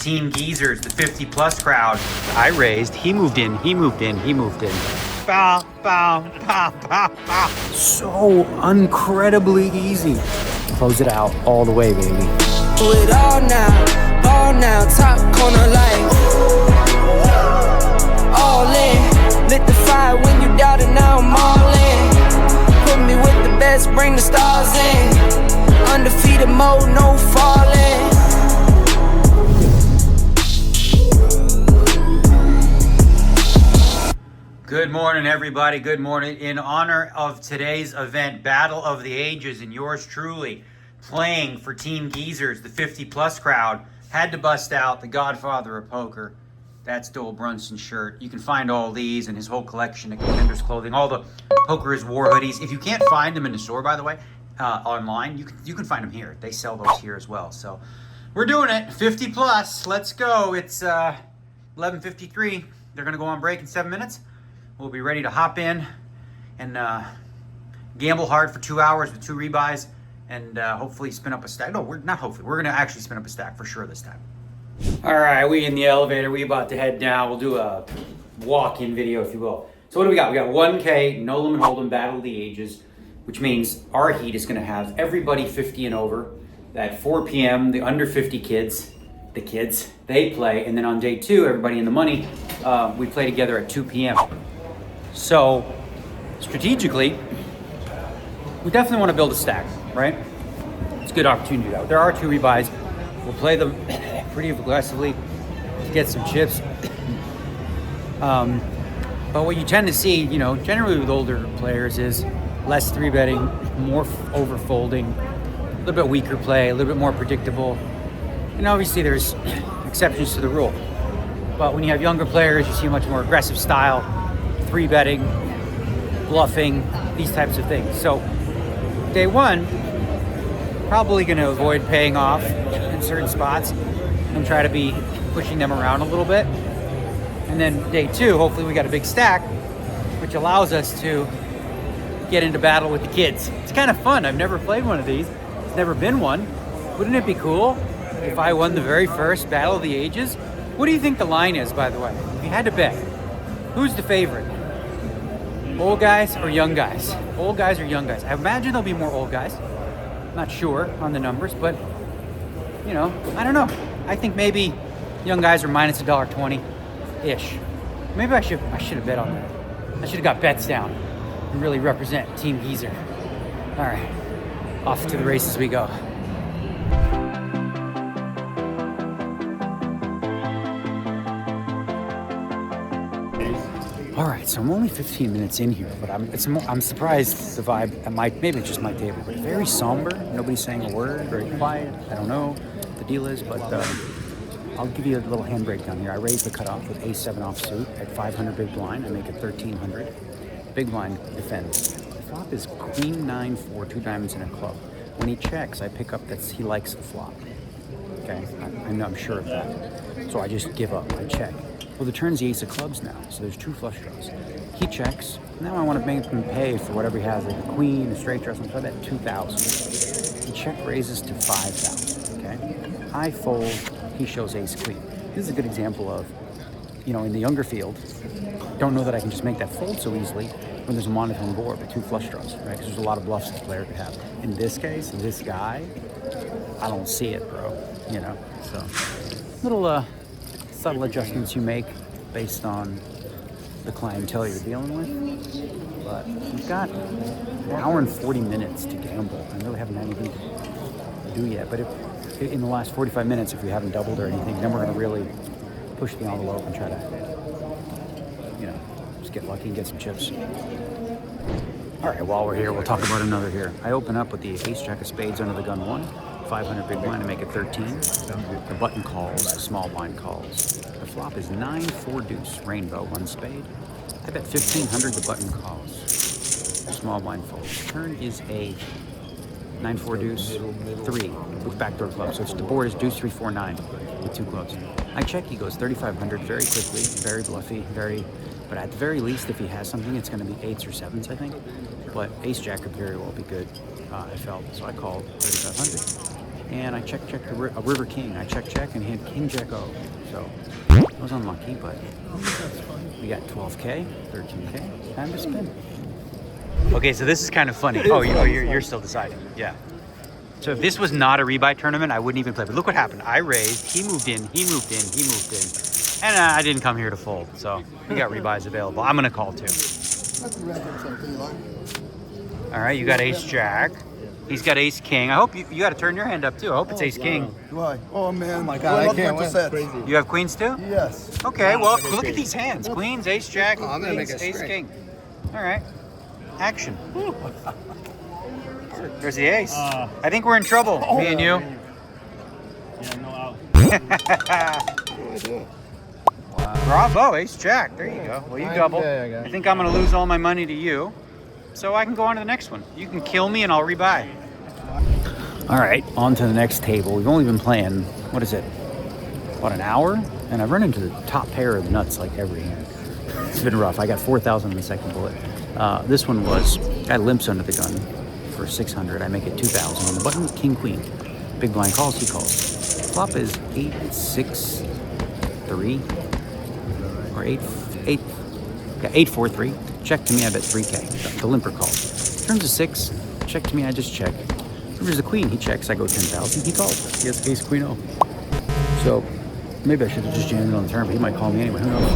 Team Geezers, the 50-plus crowd. I raised, he moved in, he moved in, he moved in. Bow, bow, bow, bow, bow. So incredibly easy. Close it out all the way, baby. Do it all now, top corner like all in. Lit the fire when you doubt it, now I'm all in. Put me with the best, bring the stars in. Undefeated mode, no falling. Good morning, everybody. Good morning. In honor of today's event, Battle of the Ages, and yours truly playing for Team Geezers, the 50-plus crowd, had to bust out the Godfather of Poker. That's Dole Brunson's shirt. You can find all these and his whole collection of Commander's clothing, all the Poker's War hoodies. If you can't find them in the store, by the way, online, you can find them here. They sell those here as well. So we're doing it. 50-plus. Let's go. It's 11:53. They're going to go on break in 7 minutes. We'll be ready to hop in and gamble hard for 2 hours with 2 rebuys and hopefully spin up a stack. No, we're not hopefully. We're going to actually spin up a stack for sure this time. All right, we in the elevator. We about to head down. We'll do a walk-in video, if you will. So what do we got? We got 1K, no limit hold'em, Battle of the Ages, which means our heat is going to have everybody 50 and over. At 4 p.m., the under 50 kids, they play. And then on day 2, everybody in the money, we play together at 2 p.m. So, strategically, we definitely want to build a stack, right? It's a good opportunity though. There are 2 rebuys. We'll play them pretty aggressively to get some chips. But what you tend to see, generally with older players is less 3-betting, more over-folding, a little bit weaker play, a little bit more predictable. And obviously there's exceptions to the rule. But when you have younger players, you see a much more aggressive style, 3-betting, bluffing, these types of things. So day 1, probably going to avoid paying off in certain spots and try to be pushing them around a little bit. And then day 2, hopefully we got a big stack, which allows us to get into battle with the kids. It's kind of fun. I've never played one of these. It's never been one. Wouldn't it be cool if I won the very first Battle of the Ages? What do you think the line is, by the way? If you had to bet, who's the favorite? Old guys or young guys? Old guys or young guys? I imagine there'll be more old guys. Not sure on the numbers, but I don't know. I think maybe young guys are minus $1.20-ish. Maybe I should have bet on that. I should have got bets down and really represent Team Geezer. All right, off to the races we go. All right, so I'm only 15 minutes in here, but I'm surprised the vibe at maybe it's just my table, but very somber. Nobody's saying a word, very quiet. I don't know what the deal is, but I'll give you a little hand breakdown here. I raise the cutoff with ace 7 offsuit at 500 big blind. I make it 1300. Big blind defends. The flop is queen 9-4, 2 diamonds and a club. When he checks, I pick up that he likes the flop. Okay, I'm sure of that. So I just give up. I check. Well, the turn's the ace of clubs now, so there's 2 flush draws. He checks. Now I want to make him pay for whatever he has, like a queen, a straight draw, something like that, 2,000. He check raises to 5,000, okay? I fold, he shows ace queen. This is a good example of, in the younger field, don't know that I can just make that fold so easily when there's a monotone board with 2 flush draws, right? Because there's a lot of bluffs this player could have. In this case, this guy, I don't see it, bro, So, little, subtle adjustments you make based on the clientele you're dealing with. But you've got an hour and 40 minutes to gamble. I really haven't had anything to do yet, but if in the last 45 minutes, if we haven't doubled or anything, then we're going to really push the envelope and try to, just get lucky and get some chips. All right, while we're here, we'll talk about another here. I open up with the ace jack of spades under the gun 1. 500 big blind to make it 13. The button calls, the small blind calls. The flop is 9-4 deuce, rainbow, 1 spade. I bet 1,500 the button calls. Small blind folds. Turn is a 9-4 deuce, 3 with backdoor clubs. So the board is deuce 3-4-9 with 2 clubs. I check, he goes 3,500 very quickly, very bluffy, but at the very least, if he has something, it's going to be 8s or 7s, I think. But ace jack could very well be good, I felt. So I called 3,500. And I check a river king. I check, and he had king jack O. So I was unlucky, but we got 12K, 13K. Time to spin. Okay, so this is kind of funny. You're still deciding. Yeah. So if this was not a rebuy tournament, I wouldn't even play. But look what happened. I raised, he moved in, and I didn't come here to fold. So we got rebuys available. I'm gonna call too. All right, you got ace jack. He's got ace king. I hope you got to turn your hand up too. I hope it's ace king. Do I? Oh man. Oh my God, I can't win. Crazy. You have queens too? Yes. Okay, well, look at these hands. Queens, ace jack, I'm gonna queens, make a ace straight. king. All right. Action. There's the ace. I think we're in trouble, me and you. Yeah, no out. Bravo, ace jack. There you go. Well, you double. Okay. I think I'm going to lose all my money to you. So I can go on to the next one. You can kill me and I'll rebuy. All right, on to the next table. We've only been playing, what is it? About an hour? And I've run into the top pair of the nuts like every hand. It's been rough. I got 4,000 in the second bullet. This one was, I limps under the gun for 600. I make it 2,000 on the button, king, queen. Big blind calls, he calls. Flop is 8-6-3 or 8-4-3. Check to me, I bet 3K. The limper calls. Turns a 6. Check to me, I just check. There's the queen. He checks. I go 10,000. He calls. He has ace queen O. So maybe I should have just jammed it on the turn, but he might call me anyway. Who knows?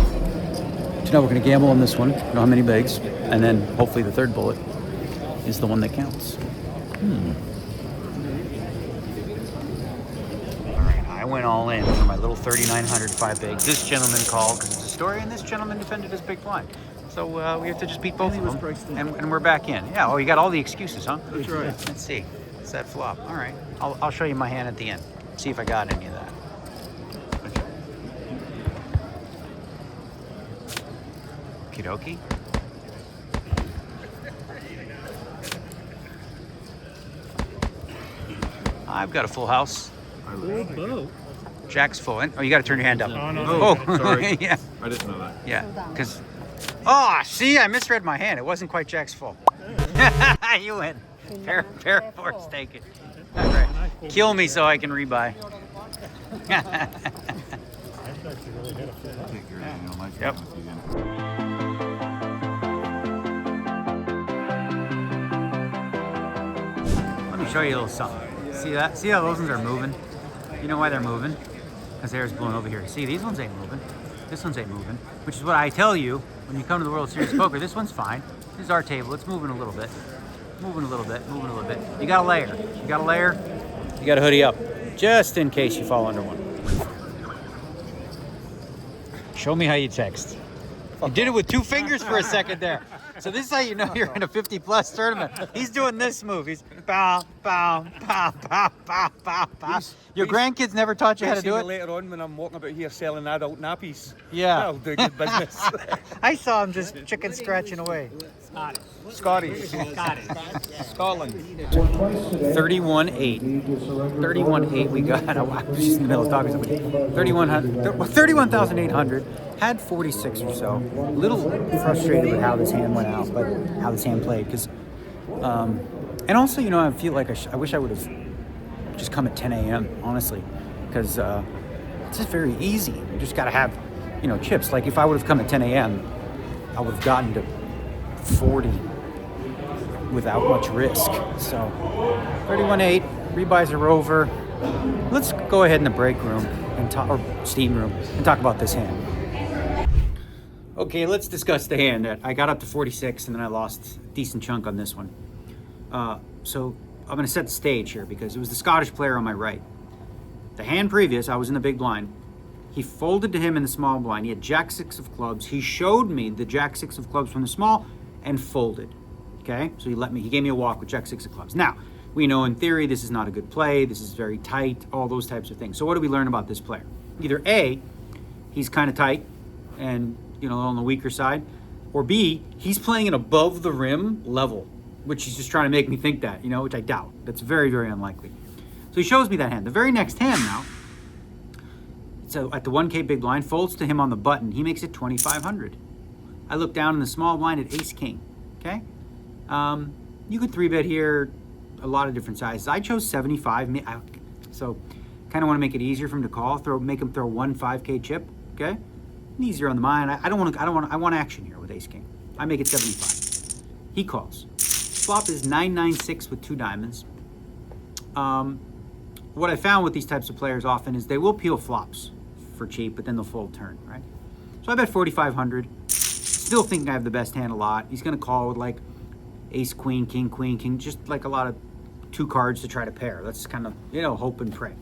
So now we're going to gamble on this one. Know how many bigs, and then hopefully the third bullet is the one that counts. All right, I went all in for my little 3,900 5 bigs. This gentleman called because it's a story, and this gentleman defended his big blind. So we have to just beat both of them, and we're back in. Yeah. Oh, you got all the excuses, huh? That's right. Let's see. It's that flop. All right. I'll show you my hand at the end. See if I got any of that. Okay. Okie dokie. I've got a full house. Jack's full. Oh, you got to turn your hand up. Oh, sorry. Yeah. I didn't know that. Yeah. Because. Oh, see, I misread my hand. It wasn't quite Jack's full. You win. Pair of fours taken. All right. Kill me so I can rebuy. Yep. Let me show you a little something. See that? See how those ones are moving? You know why they're moving? Because air's blowing over here. See, these ones ain't moving. This one's ain't moving. Which is what I tell you when you come to the World Series of Poker. This one's fine. This is our table. It's moving a little bit. Moving a little bit. Moving a little bit. You got a layer. You got a layer. You got to hoodie up. Just in case you fall under one. Show me how you text. You did it with 2 fingers for a second there. So this is how you know you're in a 50-plus tournament. He's doing this move. He's bow, bow, bow, bow, bow, bow, bow. Your grandkids never taught you how to do it? Later on when I'm walking about here selling adult nappies. Yeah. I'll do good business. I saw him just chicken scratching away. Scottish. Scotland. 31-8. 31-8 we got. I was just in the middle of talking to somebody. 31,800. Had 46 or so. A little frustrated with how this hand went out, but how this hand played. Because, and also, you know, I feel like I wish I would have just come at 10 a.m., honestly. Because it's just very easy. You just got to have, you know, chips. Like if I would have come at 10 a.m., I would have gotten to 40 without much risk. So 31-8, rebuys are over. Let's go ahead in the break room and talk, or steam room, and talk about this hand. Okay, let's discuss the hand. I got up to 46 and then I lost a decent chunk on this one. So I'm going to set the stage here because it was the Scottish player on my right. The hand previous, I was in the big blind. He folded to him in the small blind. He had Jack 6 of clubs. He showed me the Jack 6 of clubs from the small and folded. Okay, so he gave me a walk with Jack 6 of clubs. Now, we know in theory this is not a good play. This is very tight, all those types of things. So what do we learn about this player? Either A, he's kind of tight and, you know, on the weaker side, or B, he's playing an above the rim level, which he's just trying to make me think that, you know, which I doubt. That's very, very unlikely. So he shows me that hand. The very next hand now, so at the 1K big blind, folds to him on the button. He makes it 2,500. I look down in the small blind at ace king, okay? You could 3-bet here a lot of different sizes. I chose 75. So kind of want to make it easier for him to call. Make him throw one 5K chip. Okay, and easier on the mind. I want action here with ace king. I make it 75. He calls. Flop is 996 with 2 diamonds. What I found with these types of players often is they will peel flops for cheap, but then they'll fold turn, right? So I bet 4,500. Still think I have the best hand a lot. He's going to call with like ace, queen, king, just like a lot of 2 cards to try to pair. That's kind of, hope and pray.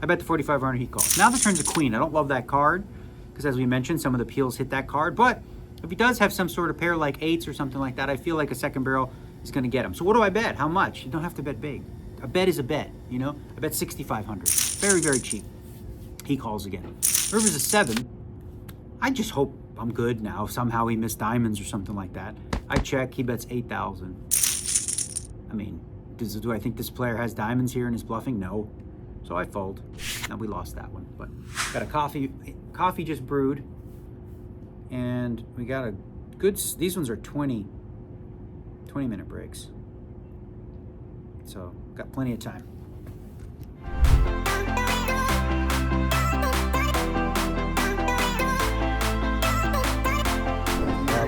I bet the 4,500 he calls. Now the turn's a queen. I don't love that card because, as we mentioned, some of the peels hit that card. But if he does have some sort of pair like 8s or something like that, I feel like a second barrel is going to get him. So what do I bet? How much? You don't have to bet big. A bet is a bet, I bet 6,500. Very, very cheap. He calls again. River's a 7. I just hope I'm good now. Somehow he missed diamonds or something like that. I check. He bets 8,000. I mean, do I think this player has diamonds here and is bluffing? No. So I fold. Now we lost that one. But got a coffee just brewed. And we got a good, these ones are 20-minute breaks. So got plenty of time.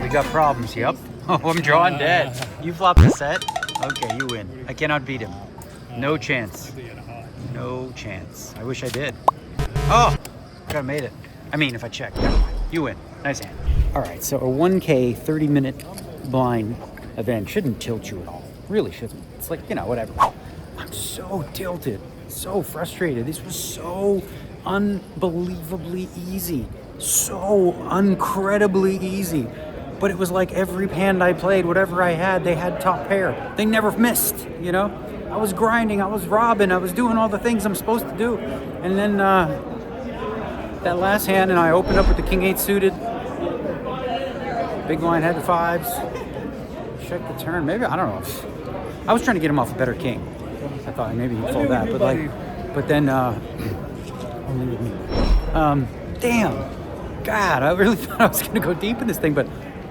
We got problems, yep. Oh, I'm drawing dead. You flop the set? Okay, you win. I cannot beat him. No chance. No chance. I wish I did. Oh, could have made it. I mean, if I check. Never mind. You win. Nice hand. All right, so a 1K 30-minute blind event shouldn't tilt you at all. Really shouldn't. It's like, whatever. I'm so tilted. So frustrated. This was so unbelievably easy. So incredibly easy. But it was like every hand I played, whatever I had, they had top pair. They never missed, I was grinding, I was robbing, I was doing all the things I'm supposed to do. And then that last hand, and I opened up with the king 8 suited. Big blind had the 5s. Check the turn. Maybe, I don't know. I was trying to get him off a better king. I thought maybe he'd fold that. But then, damn. God, I really thought I was going to go deep in this thing, but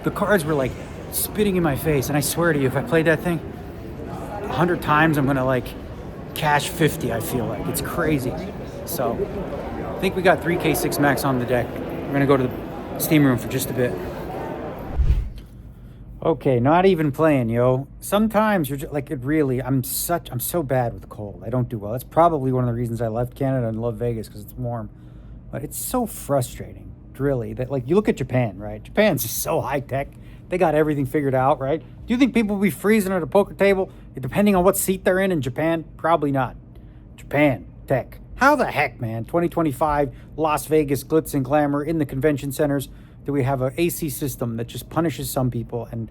the cards were like spitting in my face, and I swear to you, if I played that thing 100 times, I'm gonna like cash 50. I feel like it's crazy. So I think we got 3K6 max on the deck. We're gonna go to the steam room for just a bit. Okay, not even playing, yo. Sometimes you're just like, I'm so bad with cold. I don't do well. That's probably one of the reasons I left Canada and love Vegas, because it's warm. But it's so frustrating. Really, that like you look at Japan, right? Japan's just so high tech. They got everything figured out, right? Do you think people will be freezing at a poker table depending on what seat they're in Japan? Probably not. Japan tech. How the heck, man? 2025 Las Vegas glitz and glamour in the convention centers. Do we have an AC system that just punishes some people and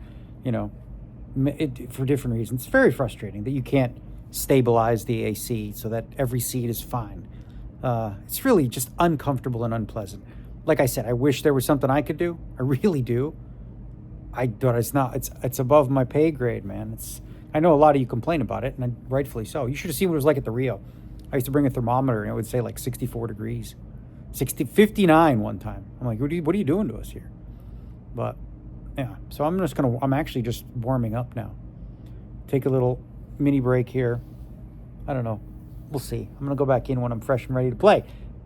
for different reasons? It's very frustrating that you can't stabilize the AC so that every seat is fine. It's really just uncomfortable and unpleasant. Like I said, I wish there was something I could do. I really do. But it's not. It's above my pay grade, man. I know a lot of you complain about it, and rightfully so. You should have seen what it was like at the Rio. I used to bring a thermometer, and it would say like 64 degrees. 59 one time. I'm like, what are you doing to us here? But yeah, so I'm actually just warming up now. Take a little mini break here. I don't know. We'll see. I'm gonna go back in when I'm fresh and ready to play.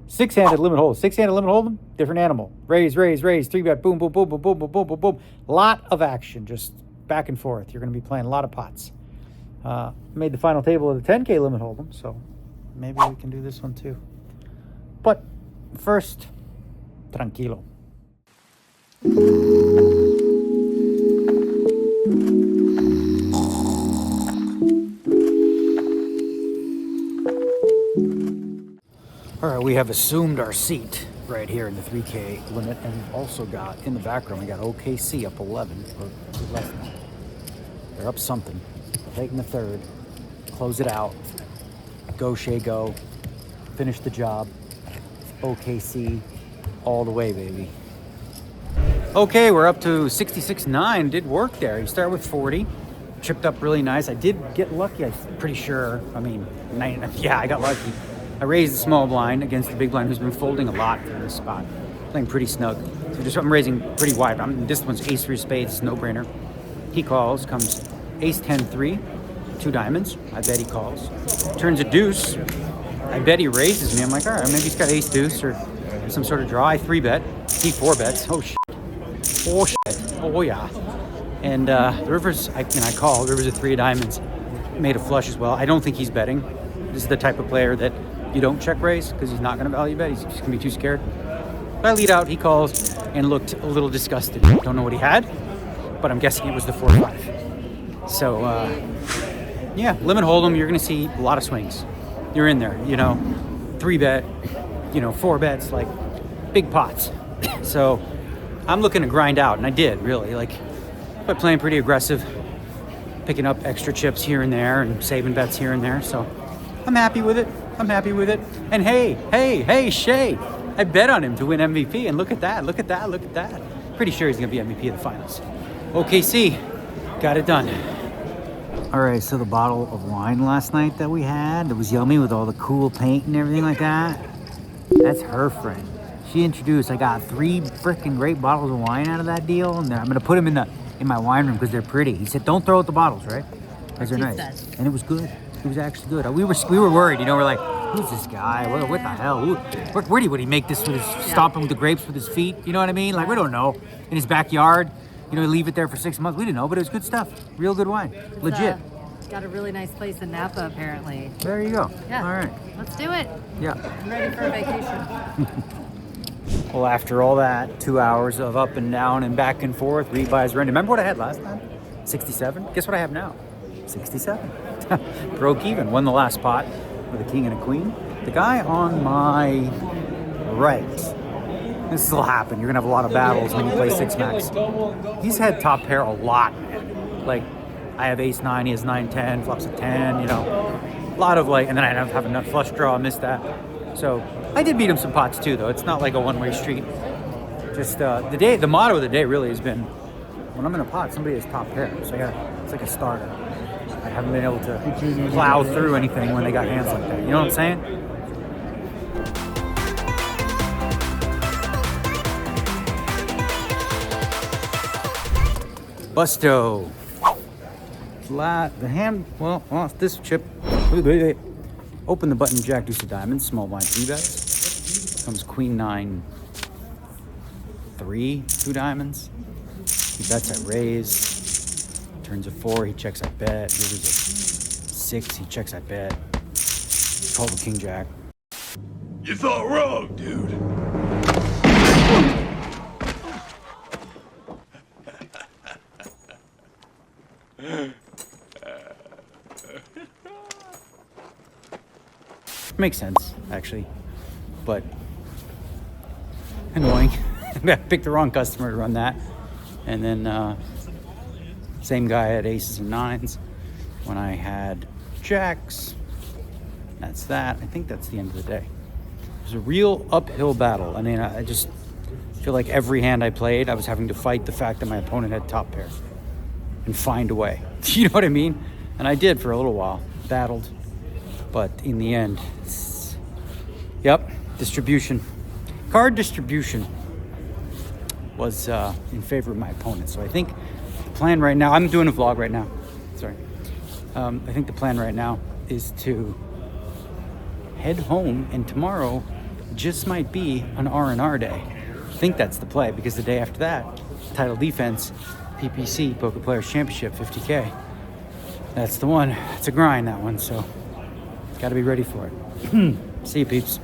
6-handed limit hold. 6-handed limit hold, different animal. Raise, 3-bet, boom, boom, boom, boom, boom, boom, boom, boom, boom. Lot of action, just back and forth. You're going to be playing a lot of pots. Made the final table of the 10K limit hold'em, so maybe we can do this one too. But first, tranquilo. All right, we have assumed our seat right here in the 3K limit, and we've also got, in the background, we got OKC up 11, or less. They're up something. Taking the third, close it out, go Shea go, finish the job, OKC all the way, baby. Okay, we're up to 66.9, did work there. You start with 40, chipped up really nice. I did get lucky, I'm pretty sure. I mean, yeah, I got lucky. I raised the small blind against the big blind, who's been folding a lot from this spot. Playing pretty snug. So I'm raising pretty wide. This one's ace 3 spades, no brainer. He calls, comes ace 10-3, 2 diamonds. I bet he calls. Turns a deuce. I bet he raises me. I'm like, all right, maybe he's got ace deuce or some sort of draw. I 3-bet. He 4-bets. Oh shit. Oh shit. Oh yeah. And the river's, I call. River's a 3 of diamonds. Made a flush as well. I don't think he's betting. This is the type of player that you don't check raise because he's not going to value bet. He's just going to be too scared. But I lead out. He calls and looked a little disgusted. Don't know what he had, but I'm guessing it was the 4-5. So yeah, limit hold'em. You're going to see a lot of swings. You're in there, 3-bet, 4-bets, like big pots. So I'm looking to grind out, and I did really, like, by playing pretty aggressive, picking up extra chips here and there and saving bets here and there. So I'm happy with it. And hey, Shay, I bet on him to win MVP, and look at that. Pretty sure he's gonna be MVP of the finals. OKC, got it done. All right, so the bottle of wine last night that we had, it was yummy with all the cool paint and everything like that. That's her friend. She introduced, I got 3 freaking great bottles of wine out of that deal, and I'm gonna put them in my wine room because they're pretty. He said, don't throw out the bottles, right? Because they're nice. And it was good. It was actually good. We were worried, we're like, who's this guy? What the hell? Where would he make this with his, stomping with the grapes with his feet? You know what I mean? Like, we don't know. In his backyard, leave it there for 6 months. We didn't know, but it was good stuff. Real good wine. It's, Legit. Got a really nice place in Napa, apparently. There you go. Yeah. All right. Let's do it. Yeah. I'm ready for a vacation. Well, after all that, 2 hours of up and down and back and forth, rebuys, rent. Remember what I had last time? 67. Guess what I have now? 67. Broke even. Won the last pot with a king and a queen. The guy on my right, this will happen. You're going to have a lot of battles when you play 6-max. He's had top pair a lot. Like, I have ace-9, he has 9-10, flops a 10, a lot of and then I don't have enough flush draw, missed that. So I did beat him some pots too, though. It's not like a one-way street. Just the motto of the day really has been, when I'm in a pot, somebody has top pair. So it's like a starter. I haven't been able to plow through anything when they got hands like that. You know what I'm saying? Busto. Flat. The hand. Well, this chip. Open the button, Jack deuce of diamonds, small blind 3-bets. Comes queen 9, 3, 2 diamonds. He bets at raise. Turns a 4, he checks at bet. Rivers a 6, he checks at bet. Call the king jack. You thought wrong, dude. Makes sense, actually, but annoying. I picked the wrong customer to run that, and then same guy had aces and 9s when I had jacks. That's that. I think that's the end of the day. It was a real uphill battle. I mean, I just feel like every hand I played, I was having to fight the fact that my opponent had top pair and find a way. You know what I mean? And I did for a little while, battled. But in the end, distribution. Card distribution was in favor of my opponent. So I think the plan right now, I'm doing a vlog right now. Sorry. I think the plan right now is to head home, and tomorrow just might be an R&R day. I think that's the play, because the day after that, title defense, PPC, Poker Players Championship, 50K. That's the one. It's a grind, that one, so got to be ready for it. See you, peeps.